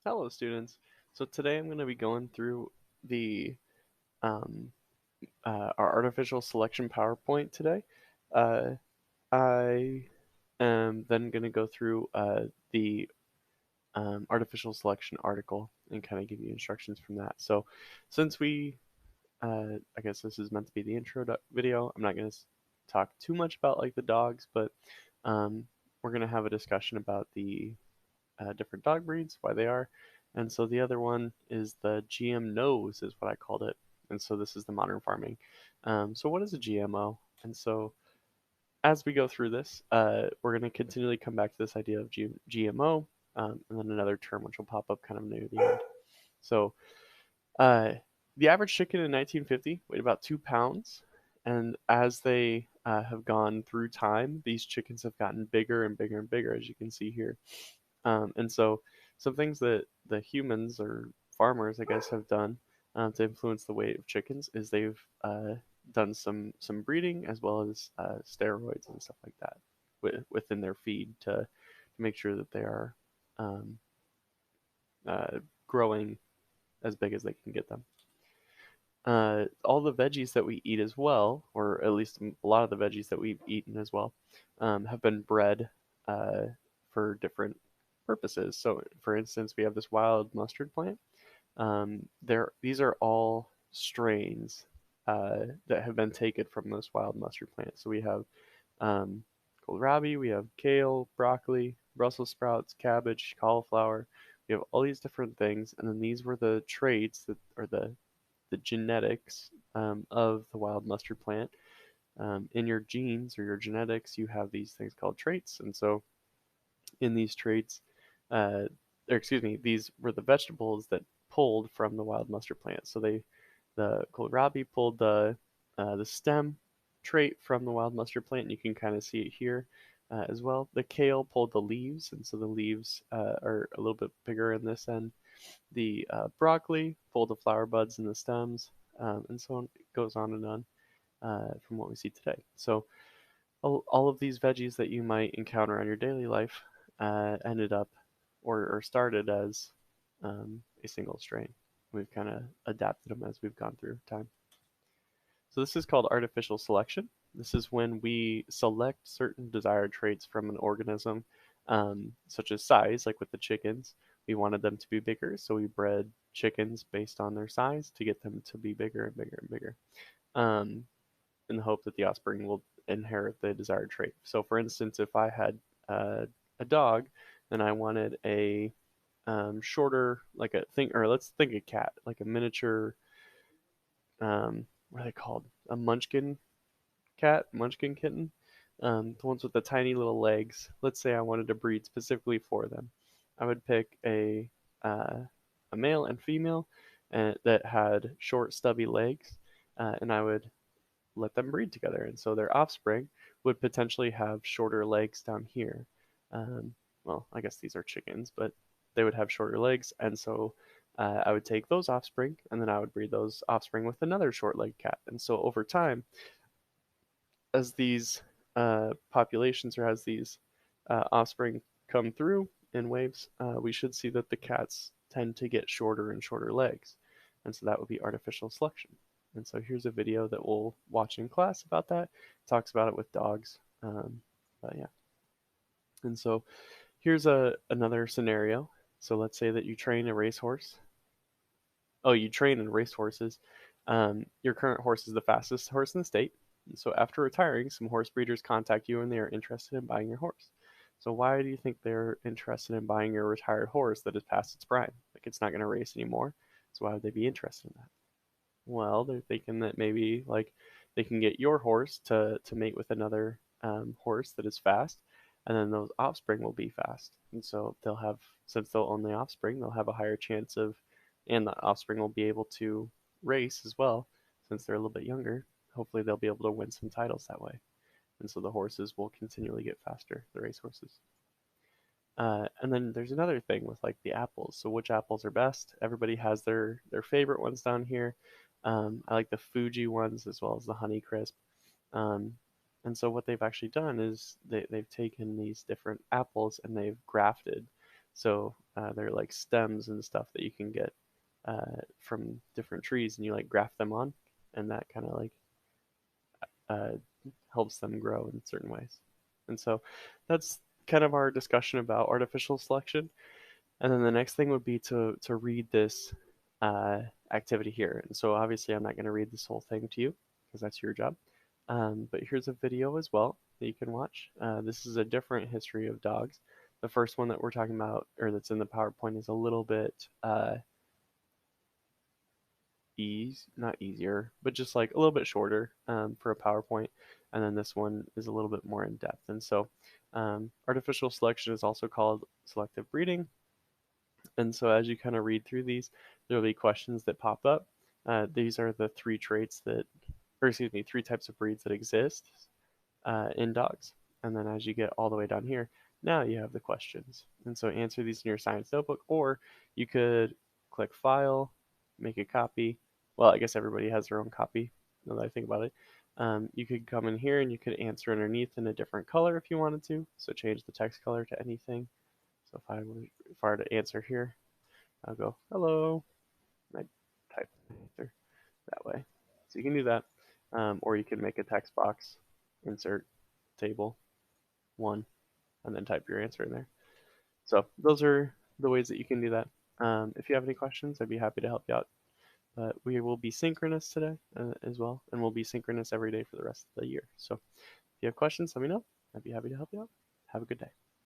Hello, students. So today I'm going to be going through the um, our artificial selection PowerPoint today. Uh, I am then going to go through the artificial selection article and kind of give you instructions from that. So since I guess this is meant to be the intro video, I'm not going to talk too much about like the dogs, but um, we're going to have a discussion about the different dog breeds, why they are. And so the other one is the GM nose, is what I called it. And so this is the modern farming. So what is a GMO? And so as we go through this, we're going to continually come back to this idea of GMO, and then another term which will pop up kind of near the end. So uh, the average chicken in 1950 weighed about 2 pounds, and as they have gone through time, these chickens have gotten bigger and bigger and bigger, as you can see here. And so some things that the humans or farmers, I guess, have done to influence the weight of chickens is they've done some breeding as well as steroids and stuff like that within their feed to make sure that they are um, uh, growing as big as they can get them. All the veggies that we eat as well, or at least a lot of the veggies that we've eaten as well, have been bred uh, for different purposes. So, for instance, we have this wild mustard plant. These are all strains that have been taken from this wild mustard plant. So we have um, kohlrabi, we have kale, broccoli, Brussels sprouts, cabbage, cauliflower. We have all these different things, and then these were the traits that are the genetics of the wild mustard plant. In your genes or your genetics, you have these things called traits, and so in these traits, uh, or excuse me, these were the vegetables that pulled from the wild mustard plant. So the kohlrabi pulled the stem trait from the wild mustard plant. And you can kind of see it here as well. The kale pulled the leaves, and so the leaves are a little bit bigger in this end. The broccoli pulled the flower buds and the stems, and so on. It goes on and on from what we see today. So all of these veggies that you might encounter on your daily life ended up or started as a single strain. We've kind of adapted them as we've gone through time. So this is called artificial selection. This is when we select certain desired traits from an organism, such as size, like with the chickens. We wanted them to be bigger, so we bred chickens based on their size to get them to be bigger and bigger and bigger. Um, in the hope that the offspring will inherit the desired trait. So, for instance, if I had a dog and I wanted a shorter, like a thing, or let's think a cat, like a miniature, what are they called? A munchkin cat, munchkin kitten, the ones with the tiny little legs. Let's say I wanted to breed specifically for them. I would pick uh, a male and female that had short, stubby legs, and I would let them breed together. And so their offspring would potentially have shorter legs down here. Um, well, I guess these are chickens, but they would have shorter legs. And so I would take those offspring and then I would breed those offspring with another short legged cat. And so over time, as these populations or as these offspring come through in waves, we should see that the cats tend to get shorter and shorter legs. And so that would be artificial selection. And so here's a video that we'll watch in class about that. It talks about it with dogs. But yeah. And so here's another scenario. So let's say that you train a racehorse. Oh, you train and race horses. Your current horse is the fastest horse in the state. And so after retiring, some horse breeders contact you and they are interested in buying your horse. So why do you think they're interested in buying your retired horse that is past its prime? Like it's not going to race anymore. So why would they be interested in that? Well, they're thinking that maybe like they can get your horse to mate with another horse that is fast, and then those offspring will be fast, and so they'll have since they'll own the offspring, they'll have a higher chance of, and the offspring will be able to race as well, since they're a little bit younger. Hopefully, they'll be able to win some titles that way, and so the horses will continually get faster, the race horses. And then there's another thing with like the apples. So which apples are best? Everybody has their favorite ones down here. I like the Fuji ones as well as the Honeycrisp. Um, and so what they've actually done is they've taken these different apples and they've grafted. So they're like stems and stuff that you can get from different trees, and you like graft them on, and that kind of like uh, helps them grow in certain ways. And so that's kind of our discussion about artificial selection. And then the next thing would be to read this uh, activity here. And so obviously I'm not going to read this whole thing to you because that's your job. But here's a video as well that you can watch. This is a different history of dogs. The first one that we're talking about, or that's in the PowerPoint, is a little bit not easier, but just like a little bit shorter for a PowerPoint. And then this one is a little bit more in depth. And so artificial selection is also called selective breeding. And so as you kind of read through these, there'll be questions that pop up. These are the three traits that, or excuse me, three types of breeds that exist in dogs. And then as you get all the way down here, now you have the questions. And so answer these in your science notebook, or you could click File, make a copy. Well, I guess everybody has their own copy, now that I think about it. You could come in here and you could answer underneath in a different color if you wanted to. So change the text color to anything. So if I were to answer here, I'll go, hello, and I type answer that way. So you can do that. Or you can make a text box, insert table 1, and then type your answer in there. So those are the ways that you can do that. If you have any questions, I'd be happy to help you out. But we will be synchronous today as well, and we'll be synchronous every day for the rest of the year. So if you have questions, let me know. I'd be happy to help you out. Have a good day.